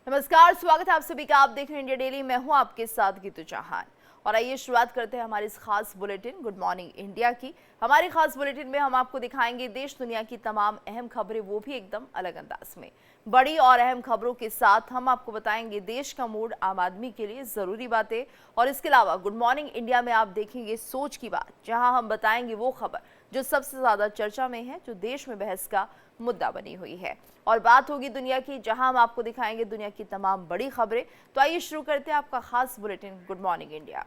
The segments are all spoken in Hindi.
नमस्कार, स्वागत है आप सभी का। आप देख रहे हैं इंडिया डेली। मैं हूं आपके साथ गीतू चौहान और आइए शुरुआत करते हैं हमारी इस खास बुलेटिन गुड मॉर्निंग इंडिया की। हमारी खास बुलेटिन में हम आपको दिखाएंगे देश दुनिया की तमाम अहम खबरें, वो भी एकदम अलग अंदाज में। बड़ी और अहम खबरों के साथ हम आपको बताएंगे देश का मूड, आम आदमी के लिए जरूरी बातें और इसके अलावा गुड मॉर्निंग इंडिया में आप देखेंगे सोच की बात, जहां हम बताएंगे वो खबर जो सबसे ज्यादा चर्चा में है, जो देश में बहस का मुद्दा बनी हुई है। और बात होगी दुनिया की, जहां हम आपको दिखाएंगे दुनिया की तमाम बड़ी खबरें। तो आइए शुरू करते हैं आपका खास बुलेटिन गुड मॉर्निंग इंडिया।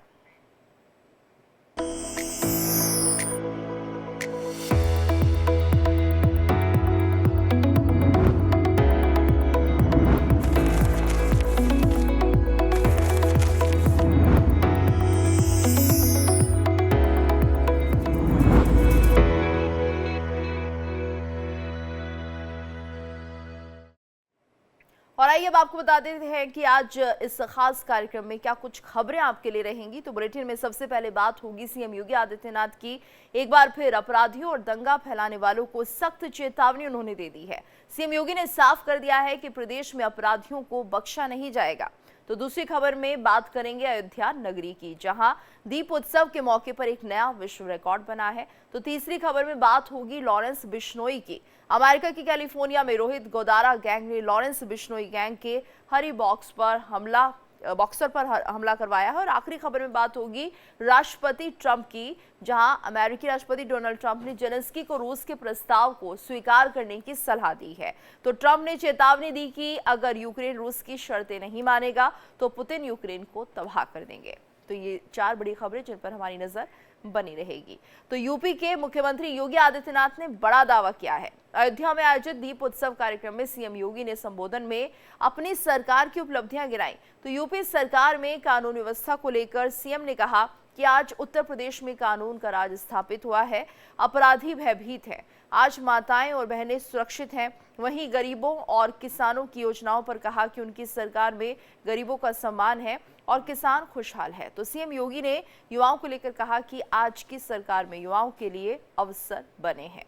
और आइए अब आपको बता देते हैं कि आज इस खास कार्यक्रम में क्या कुछ खबरें आपके लिए रहेंगी। तो बुलेटिन में सबसे पहले बात होगी सीएम योगी आदित्यनाथ की। एक बार फिर अपराधियों और दंगा फैलाने वालों को सख्त चेतावनी उन्होंने दे दी है। सीएम योगी ने साफ कर दिया है कि प्रदेश में अपराधियों को बख्शा नहीं जाएगा। तो दूसरी खबर में बात करेंगे अयोध्या नगरी की, जहां दीप उत्सव के मौके पर एक नया विश्व रिकॉर्ड बना है। तो तीसरी खबर में बात होगी लॉरेंस बिश्नोई की। अमेरिका की कैलिफोर्निया में रोहित गोदारा गैंग ने लॉरेंस बिश्नोई गैंग के हरी बॉक्सर पर हमला करवाया है। और आखिरी खबर में बात होगी राष्ट्रपति ट्रंप की, जहां अमेरिकी राष्ट्रपति डोनाल्ड ट्रंप ने जेलेंस्की को रूस के प्रस्ताव को स्वीकार करने की सलाह दी है। तो ट्रंप ने चेतावनी दी कि अगर यूक्रेन रूस की शर्तें नहीं मानेगा तो पुतिन यूक्रेन को तबाह कर देंगे। तो ये चार बड़ी खबरें जिन पर हमारी नजर बनी रहेगी। तो यूपी के मुख्यमंत्री योगी आदित्यनाथ ने बड़ा दावा किया है। अयोध्या में आयोजित दीप उत्सव कार्यक्रम में सीएम योगी ने संबोधन में अपनी सरकार की उपलब्धियां गिनाई। तो यूपी सरकार में कानून व्यवस्था को लेकर सीएम ने कहा कि आज उत्तर प्रदेश में कानून का राज स्थापित हुआ है, अपराधी भयभीत है, आज माताएं और बहनें सुरक्षित हैं। वहीं गरीबों और किसानों की योजनाओं पर कहा कि उनकी सरकार में गरीबों का सम्मान है और किसान खुशहाल है। तो सीएम योगी ने युवाओं को लेकर कहा कि आज की सरकार में युवाओं के लिए अवसर बने हैं।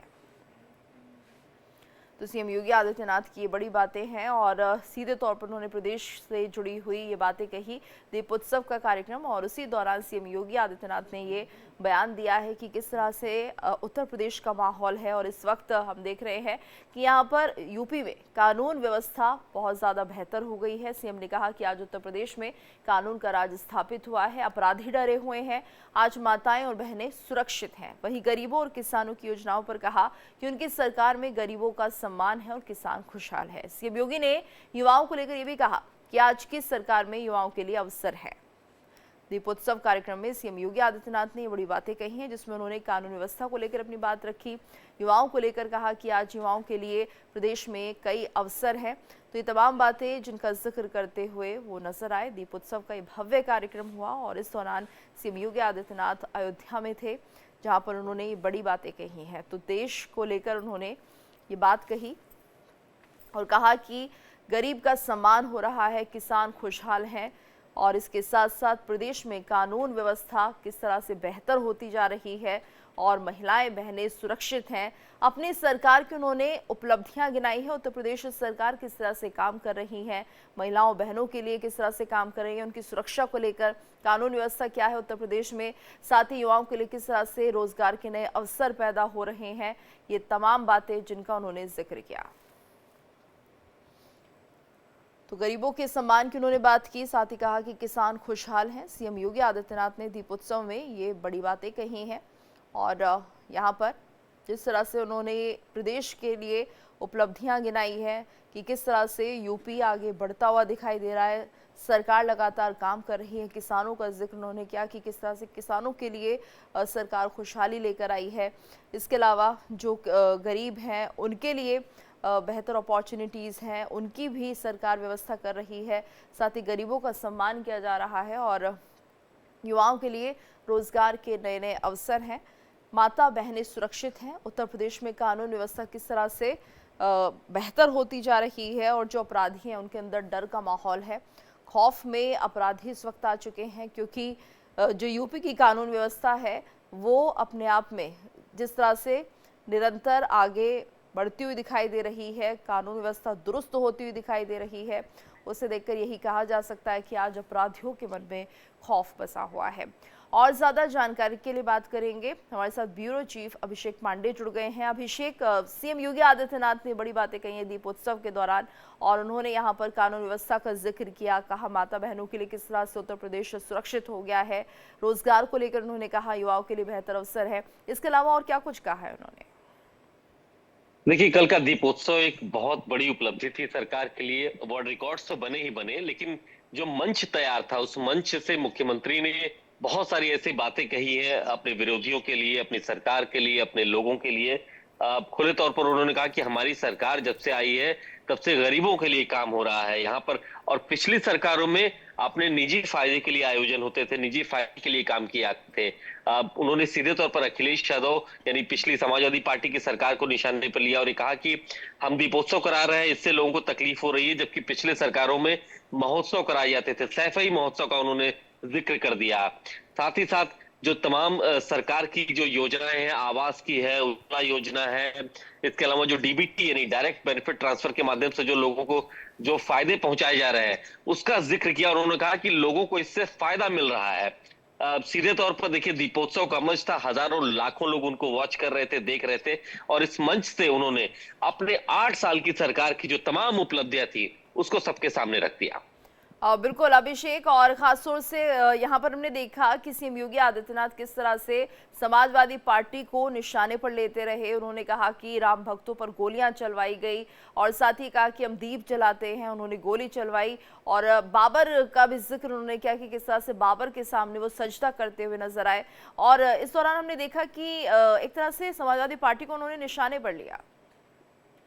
तो सीएम योगी आदित्यनाथ की ये बड़ी बातें हैं और सीधे तौर पर उन्होंने प्रदेश से जुड़ी हुई ये बातें कही दीपोत्सव का कार्यक्रम, और उसी दौरान सीएम योगी आदित्यनाथ ने ये बयान दिया है कि किस तरह से उत्तर प्रदेश का माहौल है। और इस वक्त हम देख रहे हैं कि यहाँ पर यूपी में कानून व्यवस्था बहुत ज़्यादा बेहतर हो गई है। सीएम ने कहा कि आज उत्तर प्रदेश में कानून का राज स्थापित हुआ है, अपराधी डरे हुए हैं, आज माताएं और बहनें सुरक्षित हैं। वहीं गरीबों और किसानों की योजनाओं पर कहा कि उनकी सरकार में गरीबों का सम्मान है और किसान खुशहाल है। सीएम योगी ने युवाओं को लेकर यह भी कहा कि आज की सरकार में युवाओं के लिए अवसर है। दीपोत्सव कार्यक्रम में सीएम योगी आदित्यनाथ ने बड़ी बातें कही हैं, जिसमें उन्होंने कानून व्यवस्था को लेकर अपनी बात रखी, युवाओं को लेकर कहा कि आज युवाओं के लिए प्रदेश में कई अवसर हैं। तो ये तमाम बातें जिनका जिक्र करते हुए वो नजर आए। दीपोत्सव का ये भव्य कार्यक्रम हुआ और इस दौरान सीएम योगी आदित्यनाथ अयोध्या में थे, जहाँ पर उन्होंने ये बड़ी बातें कही हैं। तो देश को लेकर उन्होंने ये बात कही और कहा कि गरीब का सम्मान हो रहा है, किसान खुशहाल हैं और इसके साथ साथ प्रदेश में कानून व्यवस्था किस तरह से बेहतर होती जा रही है और महिलाएं बहनें सुरक्षित हैं। अपनी सरकार की उन्होंने उपलब्धियां गिनाई है। उत्तर प्रदेश सरकार किस तरह से काम कर रही है, महिलाओं बहनों के लिए किस तरह से काम कर रही है, उनकी सुरक्षा को लेकर कानून व्यवस्था क्या है उत्तर प्रदेश में, साथ ही युवाओं के लिए किस तरह से रोजगार के नए अवसर पैदा हो रहे हैं। ये तमाम बातें जिनका उन्होंने जिक्र किया। तो गरीबों के सम्मान की उन्होंने बात की, साथ ही कहा कि किसान खुशहाल हैं। सीएम योगी आदित्यनाथ ने दीपोत्सव में ये बड़ी बातें कही हैं और यहाँ पर जिस तरह से उन्होंने प्रदेश के लिए उपलब्धियां गिनाई है कि किस तरह से यूपी आगे बढ़ता हुआ दिखाई दे रहा है, सरकार लगातार काम कर रही है। किसानों का जिक्र उन्होंने किया कि किस तरह से किसानों के लिए सरकार खुशहाली लेकर आई है। इसके अलावा जो गरीब हैं उनके लिए बेहतर अपॉर्चुनिटीज़ हैं, उनकी भी सरकार व्यवस्था कर रही है। साथ ही गरीबों का सम्मान किया जा रहा है और युवाओं के लिए रोजगार के नए नए अवसर हैं। माता बहनें सुरक्षित हैं। उत्तर प्रदेश में कानून व्यवस्था किस तरह से बेहतर होती जा रही है और जो अपराधी हैं उनके अंदर डर का माहौल है, खौफ में अपराधी इस वक्त आ चुके हैं, क्योंकि जो यूपी की कानून व्यवस्था है वो अपने आप में जिस तरह से निरंतर आगे बढ़ती हुई दिखाई दे रही है, कानून व्यवस्था दुरुस्त होती हुई दिखाई दे रही है, उसे देखकर यही कहा जा सकता है कि आज अपराधियों के मन में खौफ बसा हुआ है। और ज्यादा जानकारी के लिए बात करेंगे, हमारे साथ ब्यूरो चीफ अभिषेक पांडे जुड़ गए हैं। अभिषेक, सीएम योगी आदित्यनाथ ने बड़ी बातें कही हैं दीपोत्सव के दौरान और उन्होंने यहां पर कानून व्यवस्था का जिक्र किया, कहा माता बहनों के लिए किस तरह से उत्तर प्रदेश सुरक्षित हो गया है, रोजगार को लेकर उन्होंने कहा युवाओं के लिए बेहतर अवसर है। इसके अलावा और क्या कुछ कहा है उन्होंने? देखिए, कल का दीपोत्सव एक बहुत बड़ी उपलब्धि थी सरकार के लिए। वर्ल्ड रिकॉर्ड्स तो बने ही बने, लेकिन जो मंच तैयार था उस मंच से मुख्यमंत्री ने बहुत सारी ऐसी बातें कही है अपने विरोधियों के लिए, अपनी सरकार के लिए, अपने लोगों के लिए। खुले तौर पर उन्होंने कहा कि हमारी सरकार जब से आई है तब से गरीबों के लिए काम हो रहा है यहाँ पर। और पिछली सरकारों में अपने निजी फायदे के लिए आयोजन होते थे, निजी फायदे के लिए काम किया थे। उन्होंने सीधे तौर पर अखिलेश यादव यानी पिछली समाजवादी पार्टी की सरकार को निशाने पर लिया और ये कहा कि हम दीपोत्सव करा रहे हैं, इससे लोगों को तकलीफ हो रही है, जबकि पिछले सरकारों में महोत्सव कराए जाते थे। सैफई महोत्सव का उन्होंने जिक्र कर दिया। साथ ही साथ जो तमाम सरकार की जो योजनाएं हैं, आवास की है, उज्ज्वला योजना है, इसके अलावा जो डीबीटी यानी डायरेक्ट बेनिफिट ट्रांसफर के माध्यम से जो लोगों को जो फायदे पहुंचाए जा रहे हैं उसका जिक्र किया और उन्होंने कहा कि लोगों को इससे फायदा मिल रहा है। सीधे तौर पर देखिए, दीपोत्सव का मंच था, हजारों लाखों लोग उनको वॉच कर रहे थे, देख रहे थे और इस मंच से उन्होंने अपने 8 साल की सरकार की जो तमाम उपलब्धियां थी उसको सबके सामने रख दिया। बिल्कुल अभिषेक, और खासतौर से यहाँ पर हमने देखा कि सीएम योगी आदित्यनाथ किस तरह से समाजवादी पार्टी को निशाने पर लेते रहे। उन्होंने कहा कि राम भक्तों पर गोलियां चलवाई गई और साथ ही कहा कि हम दीप जलाते हैं, उन्होंने गोली चलवाई। और बाबर का भी जिक्र उन्होंने किया कि किस तरह से बाबर के सामने वो सजदा करते हुए नजर आए। और इस दौरान हमने देखा कि एक तरह से समाजवादी पार्टी को उन्होंने निशाने पर लिया।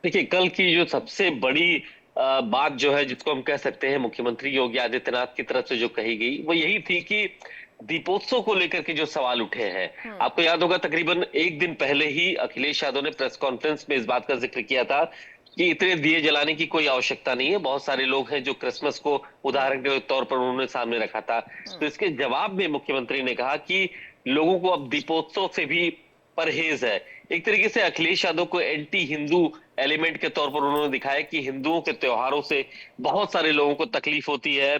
देखिए, कल की जो सबसे बड़ी बात जो है जिसको हम कह सकते हैं मुख्यमंत्री योगी आदित्यनाथ की तरफ से जो कही गई वो यही थी कि दीपोत्सव को लेकर के जो सवाल उठे हैं। आपको याद होगा तकरीबन एक दिन पहले ही अखिलेश यादव ने प्रेस कॉन्फ्रेंस में इस बात का जिक्र किया था कि इतने दिए जलाने की कोई आवश्यकता नहीं है, बहुत सारे लोग हैं जो क्रिसमस को उदाहरण के तौर पर उन्होंने सामने रखा था। तो इसके जवाब में मुख्यमंत्री ने कहा कि लोगों को अब दीपोत्सव से भी परहेज है। एक तरीके से अखिलेश यादव को एंटी हिंदू एलिमेंट के तौर पर उन्होंने दिखाया कि हिंदुओं के त्योहारों से बहुत सारे लोगों को तकलीफ होती है।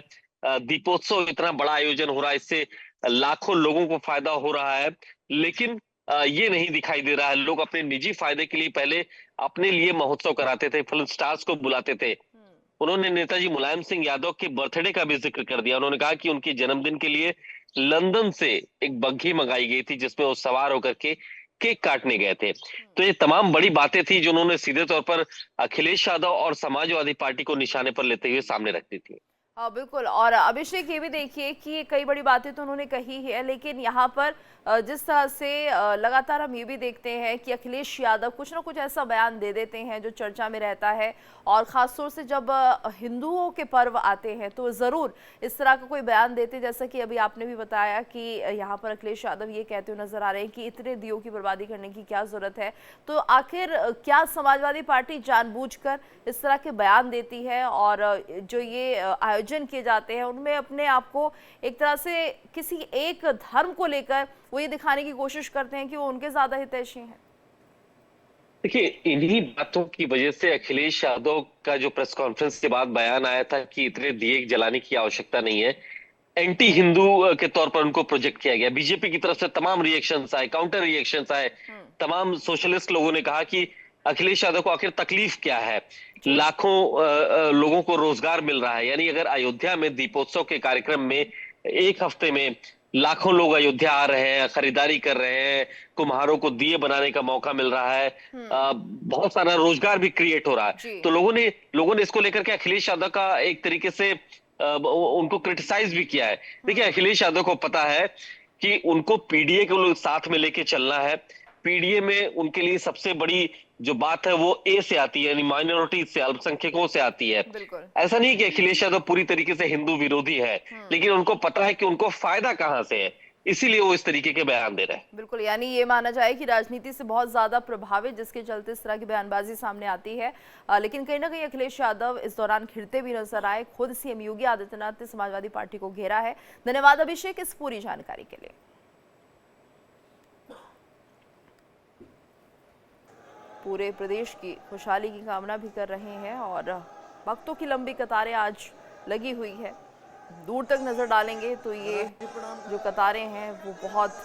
दीपोत्सव इतना बड़ा आयोजन हो रहा है, इससे लाखों लोगों को फायदा हो रहा है, लेकिन ये नहीं दिखाई दे रहा है। लोग अपने निजी फायदे के लिए पहले अपने लिए महोत्सव कराते थे, फिल्म स्टार्स को बुलाते थे। उन्होंने नेताजी मुलायम सिंह यादव के बर्थडे का भी जिक्र कर दिया। उन्होंने कहा कि उनके जन्मदिन के लिए लंदन से एक बग्घी मंगाई गई थी जिसमें वो सवार होकर के केक काटने गए थे। तो ये तमाम बड़ी बातें थी जो उन्होंने सीधे तौर पर अखिलेश यादव और समाजवादी पार्टी को निशाने पर लेते हुए सामने रखती थी। बिल्कुल। और अभिषेक, ये भी देखिए कि कई बड़ी बातें तो उन्होंने कही है, लेकिन यहाँ पर जिस तरह से लगातार हम ये भी देखते हैं कि अखिलेश यादव कुछ ना कुछ ऐसा बयान दे देते हैं जो चर्चा में रहता है। और ख़ासतौर से जब हिंदुओं के पर्व आते हैं तो ज़रूर इस तरह का कोई बयान देते, जैसा कि अभी आपने भी बताया कि यहाँ पर अखिलेश यादव ये कहते हुए नजर आ रहे हैं कि इतने दियों की बर्बादी करने की क्या ज़रूरत है। तो आखिर क्या समाजवादी पार्टी जानबूझकर इस तरह के बयान देती है और जो ये आयोजन किए जाते हैं उनमें अपने आप को एक तरह से किसी एक धर्म को लेकर वो ये दिखाने की कोशिश करते हैं कि वो उनके ज्यादा हितैषी हैं? देखिए, इन्हीं बातों की वजह से अखिलेश यादव का जो प्रेस कॉन्फ्रेंस के बाद बयान आया था कि इतने दिए जलाने की आवश्यकता नहीं है, एंटी हिंदू के तौर पर उनको प्रोजेक्ट किया गया। बीजेपी की तरफ से तमाम रिएक्शंस आए, काउंटर रिएक्शंस आए। तमाम सोशलिस्ट लोगों ने कहा कि अखिलेश यादव को आखिर तकलीफ क्या है, लाखों लोगों को रोजगार मिल रहा है। यानी अगर अयोध्या में दीपोत्सव के कार्यक्रम में एक हफ्ते में लाखों लोग अयोध्या आ रहे हैं, खरीदारी कर रहे हैं, कुम्हारों को दिए बनाने का मौका मिल रहा है, बहुत सारा रोजगार भी क्रिएट हो रहा है। तो लोगों ने इसको लेकर के अखिलेश यादव का एक तरीके से उनको क्रिटिसाइज भी किया है। देखिए, अखिलेश यादव को पता है कि उनको पीडीए को साथ में लेके चलना है। पीडीए में उनके लिए सबसे बड़ी जो बात है वो ए से आती है, यानी माइनॉरिटी से, अल्पसंख्यकों से आती है। ऐसा नहीं कि अखिलेश यादव पूरी तरीके से हिंदू विरोधी है, लेकिन उनको पता है कि उनको फायदा कहां से है, इसीलिए वो इस तरीके के बयान दे रहे हैं। बिल्कुल, यानी ये माना जाए कि राजनीति से बहुत ज्यादा प्रभावित, जिसके चलते इस तरह की बयानबाजी सामने आती है। लेकिन कहीं ना कहीं अखिलेश यादव इस दौरान खिलते भी नजर आए। खुद सीएम योगी आदित्यनाथ ने समाजवादी पार्टी को घेरा है। धन्यवाद अभिषेक इस पूरी जानकारी के लिए। पूरे प्रदेश की खुशहाली की कामना भी कर रहे हैं और भक्तों की लंबी कतारें आज लगी हुई है। दूर तक नज़र डालेंगे तो ये जो कतारें हैं वो बहुत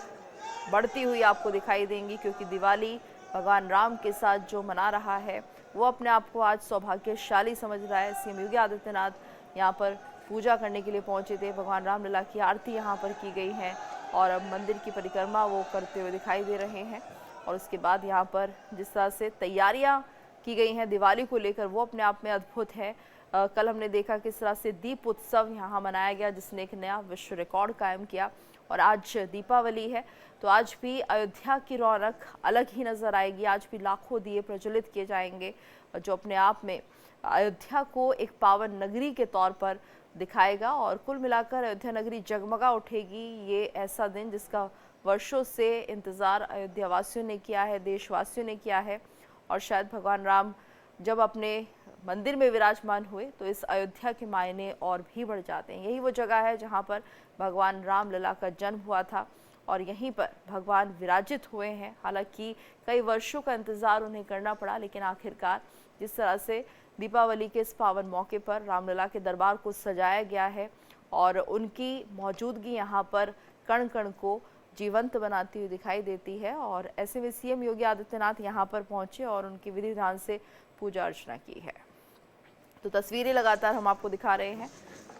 बढ़ती हुई आपको दिखाई देंगी, क्योंकि दिवाली भगवान राम के साथ जो मना रहा है वो अपने आप को आज सौभाग्यशाली समझ रहा है। सीएम योगी आदित्यनाथ यहाँ पर पूजा करने के लिए पहुंचे थे। भगवान रामलला की आरती यहाँ पर की गई है और अब मंदिर की परिक्रमा वो करते हुए दिखाई दे रहे हैं। और उसके बाद यहाँ पर जिस तरह से तैयारियाँ की गई हैं दिवाली को लेकर वो अपने आप में अद्भुत है। कल हमने देखा किस तरह से दीप उत्सव यहाँ मनाया गया, जिसने एक नया विश्व रिकॉर्ड कायम किया। और आज दीपावली है तो आज भी अयोध्या की रौनक अलग ही नज़र आएगी। आज भी लाखों दिए प्रज्वलित किए जाएंगे, जो अपने आप में अयोध्या को एक पावन नगरी के तौर पर दिखाएगा। और कुल मिलाकर अयोध्या नगरी जगमगा उठेगी। ये ऐसा दिन जिसका वर्षों से इंतज़ार अयोध्या वासियों ने किया है, देशवासियों ने किया है। और शायद भगवान राम जब अपने मंदिर में विराजमान हुए तो इस अयोध्या के मायने और भी बढ़ जाते हैं। यही वो जगह है जहाँ पर भगवान रामलला का जन्म हुआ था और यहीं पर भगवान विराजित हुए हैं। हालांकि कई वर्षों का इंतज़ार उन्हें करना पड़ा, लेकिन आखिरकार जिस तरह से दीपावली के इस पावन मौके पर रामलला के दरबार को सजाया गया है और उनकी मौजूदगी यहाँ पर कण कण को जीवंत बनाती हुई दिखाई देती है। और ऐसे में सीएम योगी आदित्यनाथ यहाँ पर पहुंचे और उनकी विधि विधान से पूजा अर्चना की है। तो तस्वीरें लगातार हम आपको दिखा रहे हैं।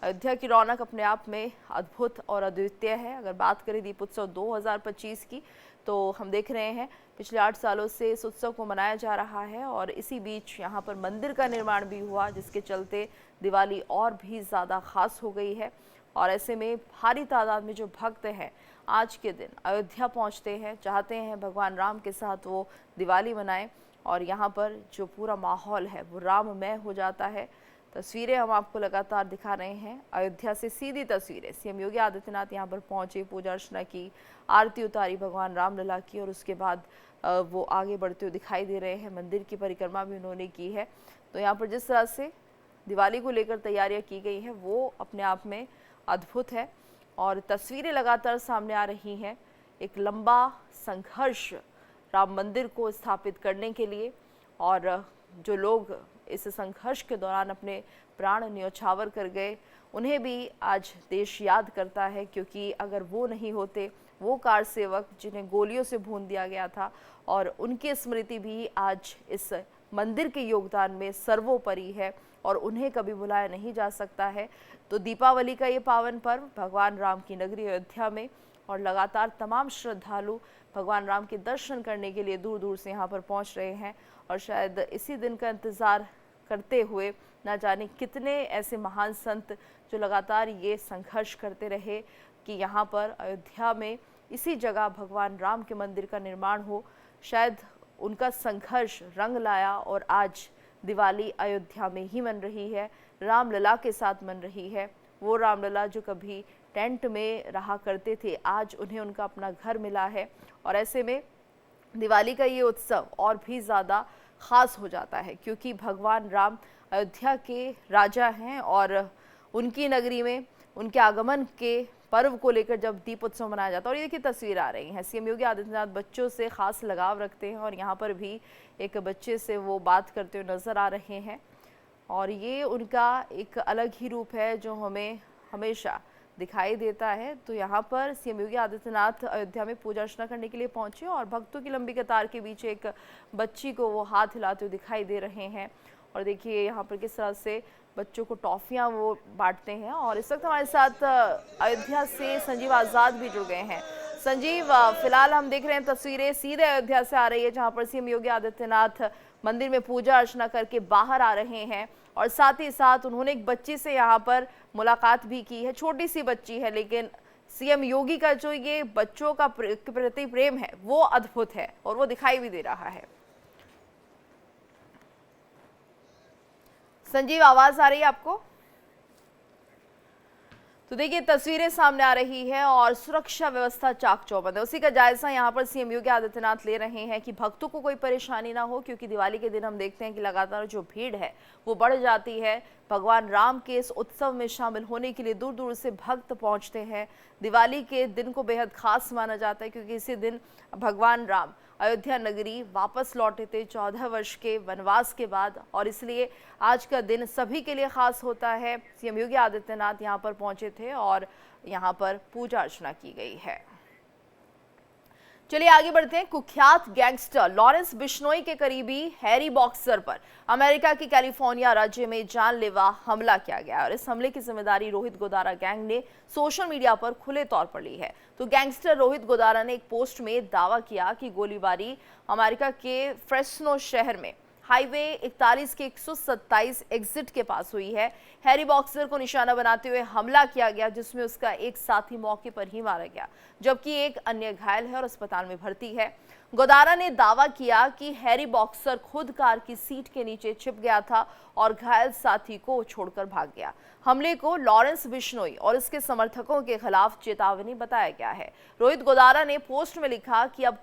अयोध्या की रौनक अपने आप में अद्भुत और अद्वितीय है। अगर बात करें दीपोत्सव 2025 की तो हम देख रहे हैं पिछले 8 सालों से इस उत्सव को मनाया जा रहा है और इसी बीच यहाँ पर मंदिर का निर्माण भी हुआ, जिसके चलते दिवाली और भी ज़्यादा खास हो गई है। और ऐसे में भारी तादाद में जो भक्त हैं आज के दिन अयोध्या पहुँचते हैं, चाहते हैं भगवान राम के साथ वो दिवाली मनाएं और यहाँ पर जो पूरा माहौल है वो राममय हो जाता है। तस्वीरें हम आपको लगातार दिखा रहे हैं। अयोध्या से सीधी तस्वीरें, सीएम योगी आदित्यनाथ यहाँ पर पहुंचे, पूजा अर्चना की, आरती उतारी भगवान रामलला की और उसके बाद वो आगे बढ़ते हुए दिखाई दे रहे हैं। मंदिर की परिक्रमा भी उन्होंने की है। तो यहाँ पर जिस तरह से दिवाली को लेकर तैयारियाँ की गई हैं वो अपने आप में अद्भुत है। और तस्वीरें लगातार सामने आ रही हैं। एक लंबा संघर्ष राम मंदिर को स्थापित करने के लिए, और जो लोग इस संघर्ष के दौरान अपने प्राण न्योछावर कर गए उन्हें भी आज देश याद करता है, क्योंकि अगर वो नहीं होते, वो कार सेवक जिन्हें गोलियों से भून दिया गया था, और उनकी स्मृति भी आज इस मंदिर के योगदान में सर्वोपरि है और उन्हें कभी भुलाया नहीं जा सकता है। तो दीपावली का ये पावन पर्व भगवान राम की नगरी अयोध्या में, और लगातार तमाम श्रद्धालु भगवान राम के दर्शन करने के लिए दूर दूर से यहाँ पर पहुँच रहे हैं और शायद इसी दिन का इंतज़ार करते हुए ना जाने कितने ऐसे महान संत जो लगातार ये संघर्ष करते रहे कि यहाँ पर अयोध्या में इसी जगह भगवान राम के मंदिर का निर्माण हो। शायद उनका संघर्ष रंग लाया और आज दिवाली अयोध्या में ही मन रही है, रामलला के साथ मन रही है। वो रामलला जो कभी टेंट में रहा करते थे, आज उन्हें उनका अपना घर मिला है और ऐसे में दिवाली का ये उत्सव और भी ज़्यादा ख़ास हो जाता है, क्योंकि भगवान राम अयोध्या के राजा हैं और उनकी नगरी में उनके आगमन के पर्व को लेकर जब दीप उत्सव मनाया जाता है। और ये देखिए तस्वीर आ रही हैं, सीएम योगी आदित्यनाथ बच्चों से ख़ास लगाव रखते हैं और यहाँ पर भी एक बच्चे से वो बात करते हुए नज़र आ रहे हैं और ये उनका एक अलग ही रूप है जो हमें हमेशा दिखाई देता है। तो यहाँ पर सीएम योगी आदित्यनाथ अयोध्या में पूजा अर्चना करने के लिए पहुंचे और भक्तों की लंबी कतार के बीच एक बच्ची को वो हाथ हिलाते हुए दिखाई दे रहे हैं। और देखिए यहाँ पर किस तरह से बच्चों को टॉफ़ियाँ वो बांटते हैं। और इस वक्त हमारे साथ अयोध्या से संजीव आज़ाद भी जुड़ गए हैं। संजीव, फिलहाल हम देख रहे हैं तस्वीरें सीधे अयोध्या से आ रही है, जहाँ पर सीएम योगी आदित्यनाथ मंदिर में पूजा अर्चना करके बाहर आ रहे हैं और साथ ही साथ उन्होंने एक बच्ची से यहाँ पर मुलाकात भी की है। छोटी सी बच्ची है, लेकिन सीएम योगी का जो ये बच्चों का प्रति प्रेम है वो अद्भुत है और वो दिखाई भी दे रहा है। संजीव, आवाज आ रही है आपको? तो देखिए तस्वीरें सामने आ रही है और सुरक्षा व्यवस्था चाक चौबंद है। उसी का जायजा यहाँ पर सीएम योगी आदित्यनाथ ले रहे हैं कि भक्तों को कोई परेशानी ना हो, क्योंकि दिवाली के दिन हम देखते हैं कि लगातार जो भीड़ है वो बढ़ जाती है। भगवान राम के इस उत्सव में शामिल होने के लिए दूर दूर से भक्त पहुंचते हैं। दिवाली के दिन को बेहद खास माना जाता है, क्योंकि इसी दिन भगवान राम अयोध्या नगरी वापस लौटे थे 14 वर्ष के वनवास के बाद, और इसलिए आज का दिन सभी के लिए खास होता है। सीएम योगी आदित्यनाथ यहां पर पहुंचे थे और यहां पर पूजा अर्चना की गई है। चलिए आगे बढ़ते हैं। कुख्यात गैंगस्टर लॉरेंस बिश्नोई के करीबी हैरी बॉक्सर पर अमेरिका की कैलिफोर्निया राज्य में जानलेवा हमला किया गया और इस हमले की जिम्मेदारी रोहित गोदारा गैंग ने सोशल मीडिया पर खुले तौर पर ली है। तो गैंगस्टर रोहित गोदारा ने एक पोस्ट में दावा किया कि गोलीबारी अमेरिका के फ्रेस्नो शहर में हाईवे 41 के 127 एग्जिट के पास हुई है। हैरी बॉक्सर को निशाना बनाते हुए हमला किया गया, जिसमें उसका एक साथी मौके पर ही मारा गया, जबकि एक अन्य घायल है और अस्पताल में भर्ती है। गोदारा ने दावा किया कि हैरी बॉक्सर खुद कार की सीट के नीचे छिप गया था और घायल साथी को छोड़कर भाग गया। हमले को लॉरेंस बिश्नोई और इसके समर्थकों के खिलाफ चेतावनी बताया गया है। रोहित गोदारा ने पोस्ट में लिखा कि अब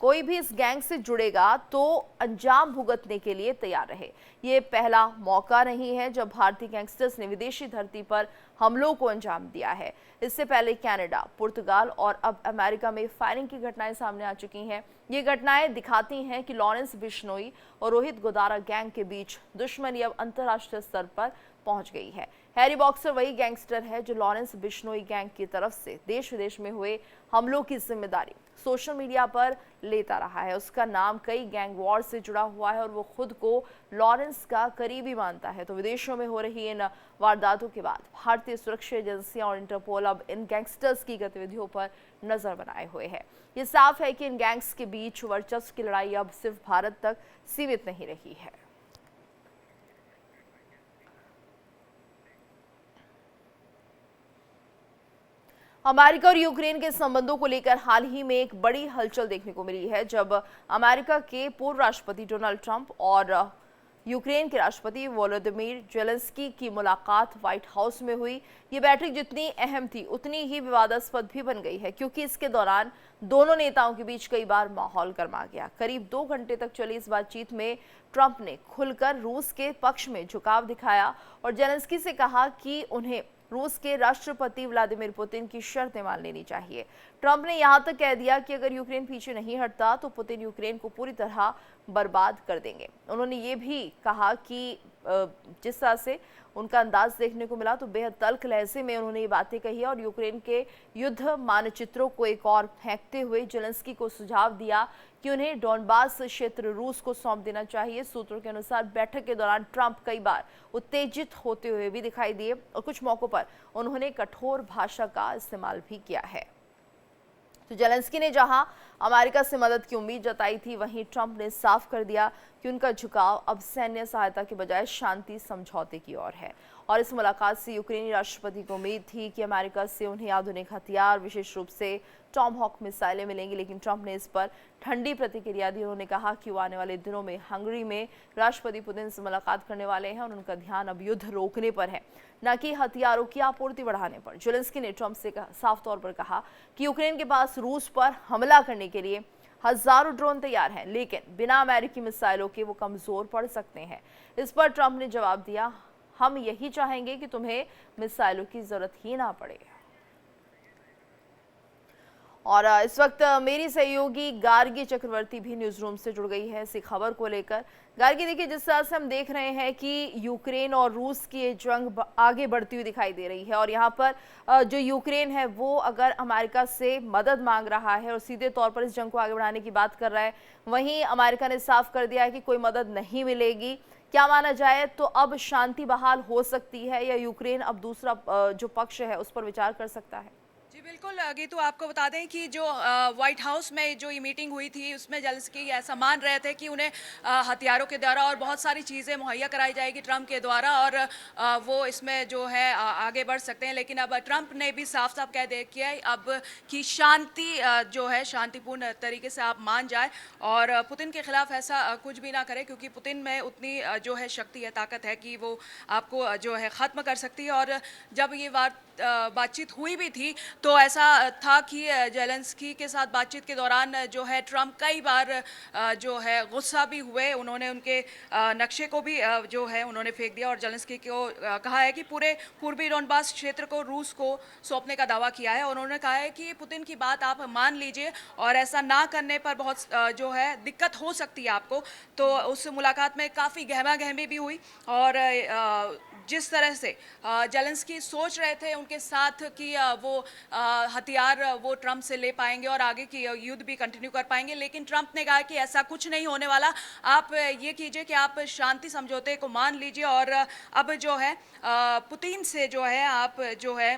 कोई भी इस गैंग से जुड़ेगा तो अंजाम भुगतने के लिए तैयार रहे। ये पहला मौका नहीं है जब भारतीय गैंगस्टर्स ने विदेशी धरती पर हमलों को अंजाम दिया है। इससे पहले कनाडा, पुर्तगाल और अब अमेरिका में फायरिंग की घटनाएं सामने आ चुकी हैं। ये घटनाएं दिखाती हैं कि लॉरेंस बिश्नोई और रोहित गोदारा गैंग के बीच दुश्मनी अब अंतर्राष्ट्रीय स्तर पर पहुंच गई है। हैरी बॉक्सर वही गैंगस्टर है जो लॉरेंस बिश्नोई गैंग की तरफ से देश विदेश में हुए हमलों की जिम्मेदारी सोशल मीडिया पर लेता रहा है। उसका नाम कई गैंग वॉर से जुड़ा हुआ है और वो खुद को लॉरेंस का करीबी मानता है। तो विदेशों में हो रही इन वारदातों के बाद भारतीय सुरक्षा एजेंसियां और इंटरपोल अब इन गैंगस्टर्स की गतिविधियों पर नजर बनाए हुए है। ये साफ है कि इन गैंग्स के बीच वर्चस्व की लड़ाई अब सिर्फ भारत तक सीमित नहीं रही है। अमेरिका और यूक्रेन के संबंधों को लेकर हाल ही में एक बड़ी हलचल देखने को मिली है, जब अमेरिका के पूर्व राष्ट्रपति डोनाल्ड ट्रंप और यूक्रेन के राष्ट्रपति वोलोदिमीर जेलेंस्की की मुलाकात व्हाइट हाउस में हुई। ये बैठक जितनी अहम थी उतनी ही विवादास्पद भी बन गई है, क्योंकि इसके दौरान दोनों नेताओं के बीच कई बार माहौल गर्मा गया। करीब 2 घंटे तक चली इस बातचीत में ट्रंप ने खुलकर रूस के पक्ष में झुकाव दिखाया और जेलेंस्की से कहा कि उन्हें रूस के राष्ट्रपति व्लादिमीर पुतिन की शर्तें मान लेनी चाहिए। ट्रंप ने यहां तक कह दिया कि अगर यूक्रेन पीछे नहीं हटता तो पुतिन यूक्रेन को पूरी तरह बर्बाद कर देंगे। उन्होंने ये भी कहा कि जिस तरह से उनका अंदाज देखने को मिला तो बेहद तल्ख लहजे में उन्होंने ये बातें कही और यूक्रेन के युद्ध मानचित्रों को एक और फेंकते हुए जेलेंस्की को सुझाव दिया कि उन्हें डोनबास क्षेत्र रूस को सौंप देना चाहिए। सूत्रों के अनुसार बैठक के दौरान ट्रंप कई बार उत्तेजित होते हुए भी दिखाई दिए और कुछ मौकों पर उन्होंने कठोर भाषा का इस्तेमाल भी किया है। तो जेलेंस्की ने जहां अमेरिका से मदद की उम्मीद जताई थी, वहीं ट्रंप ने साफ कर दिया कि उनका झुकाव अब सैन्य सहायता के बजाय शांति समझौते की ओर है। और इस मुलाकात से यूक्रेनी राष्ट्रपति को उम्मीद थी कि अमेरिका से उन्हें आधुनिक हथियार, विशेष रूप से टॉम हॉक मिसाइलें मिलेंगी, लेकिन ट्रंप ने इस पर ठंडी प्रतिक्रिया दी। उन्होंने कहा कि वो आने वाले दिनों में हंगरी में राष्ट्रपति पुतिन से मुलाकात करने वाले हैं और उनका ध्यान अब युद्ध रोकने पर है, न कि हथियारों की आपूर्ति बढ़ाने पर। जेलेंस्की ने ट्रंप से साफ तौर पर कहा कि यूक्रेन के पास रूस पर हमला करने के लिए हजारों ड्रोन तैयार हैं, लेकिन बिना अमेरिकी मिसाइलों के वो कमजोर पड़ सकते हैं। इस पर ट्रंप ने जवाब दिया, हम यही चाहेंगे कि तुम्हें मिसाइलों की जरूरत ही ना पड़े। और इस वक्त मेरी सहयोगी गार्गी चक्रवर्ती भी न्यूज रूम से जुड़ गई है इसी खबर को लेकर। गार्गी, देखिए, जिस तरह से हम देख रहे हैं कि यूक्रेन और रूस की ये जंग आगे बढ़ती हुई दिखाई दे रही है और यहाँ पर जो यूक्रेन है वो अगर अमेरिका से मदद मांग रहा है और सीधे तौर पर इस जंग को आगे बढ़ाने की बात कर रहा है, वहीं अमेरिका ने साफ कर दिया है कि कोई मदद नहीं मिलेगी। क्या माना जाए तो अब शांति बहाल हो सकती है या यूक्रेन अब दूसरा जो पक्ष है उस पर विचार कर सकता है? जी बिल्कुल गीतू, आपको बता दें कि जो व्हाइट हाउस में जो ये मीटिंग हुई थी उसमें जेलेंस्की ऐसा मान रहे थे कि उन्हें हथियारों के द्वारा और बहुत सारी चीज़ें मुहैया कराई जाएगी ट्रंप के द्वारा और वो इसमें जो है आगे बढ़ सकते हैं। लेकिन अब ट्रंप ने भी साफ साफ कह दिया कि अब कि शांति जो है शांतिपूर्ण तरीके से आप मान जाए और पुतिन के खिलाफ ऐसा कुछ भी ना करे, क्योंकि पुतिन में उतनी जो है शक्ति है, ताकत है कि वो आपको जो है ख़त्म कर सकती है। और जब ये बातचीत हुई भी थी तो तो ऐसा था कि जेलेंस्की के साथ बातचीत के दौरान जो है ट्रम्प कई बार जो है गुस्सा भी हुए, उन्होंने उनके नक्शे को भी जो है उन्होंने फेंक दिया और जेलेंस्की को कहा है कि पूरे पूर्वी डोनबास क्षेत्र को रूस को सौंपने का दावा किया है और उन्होंने कहा है कि पुतिन की बात आप मान लीजिए और ऐसा ना करने पर बहुत जो है दिक्कत हो सकती है आपको। तो उस मुलाकात में काफ़ी गहमा-गहमी भी हुई और जिस तरह से जेलेंस्की सोच रहे थे उनके साथ कि वो हथियार वो ट्रम्प से ले पाएंगे और आगे की युद्ध भी कंटिन्यू कर पाएंगे, लेकिन ट्रम्प ने कहा कि ऐसा कुछ नहीं होने वाला, आप ये कीजिए कि आप शांति समझौते को मान लीजिए और अब जो है पुतिन से जो है आप जो है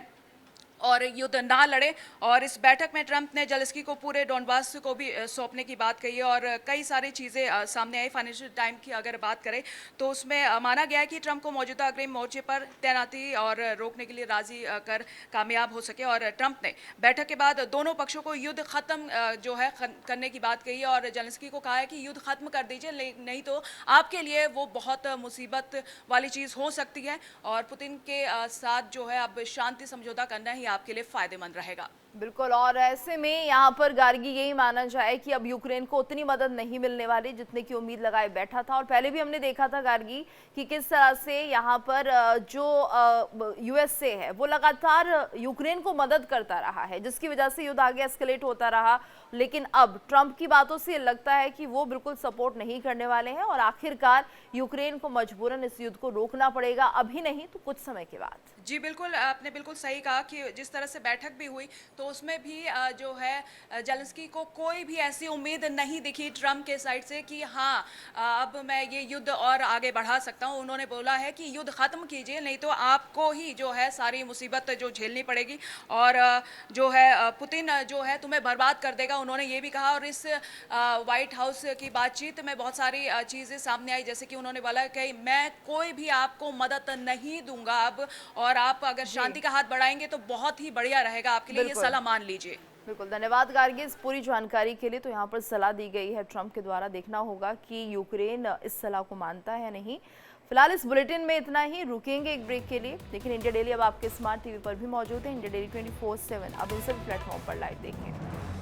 और युद्ध ना लड़े। और इस बैठक में ट्रम्प ने जेलेंस्की को पूरे डोनबास को भी सौंपने की बात कही है और कई सारी चीज़ें सामने आई। फाइनेंशियल टाइम की अगर बात करें तो उसमें माना गया है कि ट्रम्प को मौजूदा अग्रिम मोर्चे पर तैनाती और रोकने के लिए राजी कर कामयाब हो सके और ट्रम्प ने बैठक के बाद दोनों पक्षों को युद्ध खत्म जो है करने की बात कही है और जेलेंस्की को कहा है कि युद्ध खत्म कर दीजिए, नहीं तो आपके लिए वो बहुत मुसीबत वाली चीज़ हो सकती है और पुतिन के साथ जो है अब शांति समझौता करना ही आपके लिए फायदेमंद रहेगा। बिल्कुल, और ऐसे में यहाँ पर गार्गी यही माना जाए कि अब यूक्रेन को उतनी मदद नहीं मिलने वाली जितने की उम्मीद लगाए बैठा था। और पहले भी हमने देखा था गार्गी कि किस तरह से यहाँ पर जो यूएसए है वो लगातार यूक्रेन को मदद करता रहा है, जिसकी वजह से युद्ध आगे एस्केलेट होता रहा। लेकिन अब ट्रंप की बातों से लगता है कि वो बिल्कुल सपोर्ट नहीं करने वाले हैं और आखिरकार यूक्रेन को मजबूरन इस युद्ध को रोकना पड़ेगा, अभी नहीं तो कुछ समय के बाद। जी बिल्कुल, आपने बिल्कुल सही कहा कि जिस तरह से बैठक भी हुई तो उसमें भी जो है जेलेंस्की को कोई भी ऐसी उम्मीद नहीं दिखी ट्रम्प के साइड से कि हाँ अब मैं ये युद्ध और आगे बढ़ा सकता हूँ। उन्होंने बोला है कि युद्ध ख़त्म कीजिए, नहीं तो आपको ही जो है सारी मुसीबत जो झेलनी पड़ेगी और जो है पुतिन जो है तुम्हें बर्बाद कर देगा, उन्होंने ये भी कहा। और इस वाइट हाउस की बातचीत में बहुत सारी चीज़ें सामने आई, जैसे कि उन्होंने बोला कि मैं कोई भी आपको मदद नहीं दूंगा अब, और आप अगर शांति का हाथ बढ़ाएंगे तो बहुत ही बढ़िया रहेगा आपके लिए, ये सलाह मान लीजिए। बिल्कुल, धन्यवाद गार्गी इस पूरी जानकारी के लिए। तो यहाँ पर सलाह दी गई है ट्रंप के द्वारा, देखना होगा कि यूक्रेन इस सलाह को मानता है या नहीं। फिलहाल इस बुलेटिन में इतना ही, रुकेंगे एक ब्रेक के लिए, लेकिन इंडिया डेली अब आपके स्मार्ट टीवी पर भी मौजूद है। इंडिया डेली 24/7 अब इन सभी प्लेटफॉर्म पर लाइव देखें।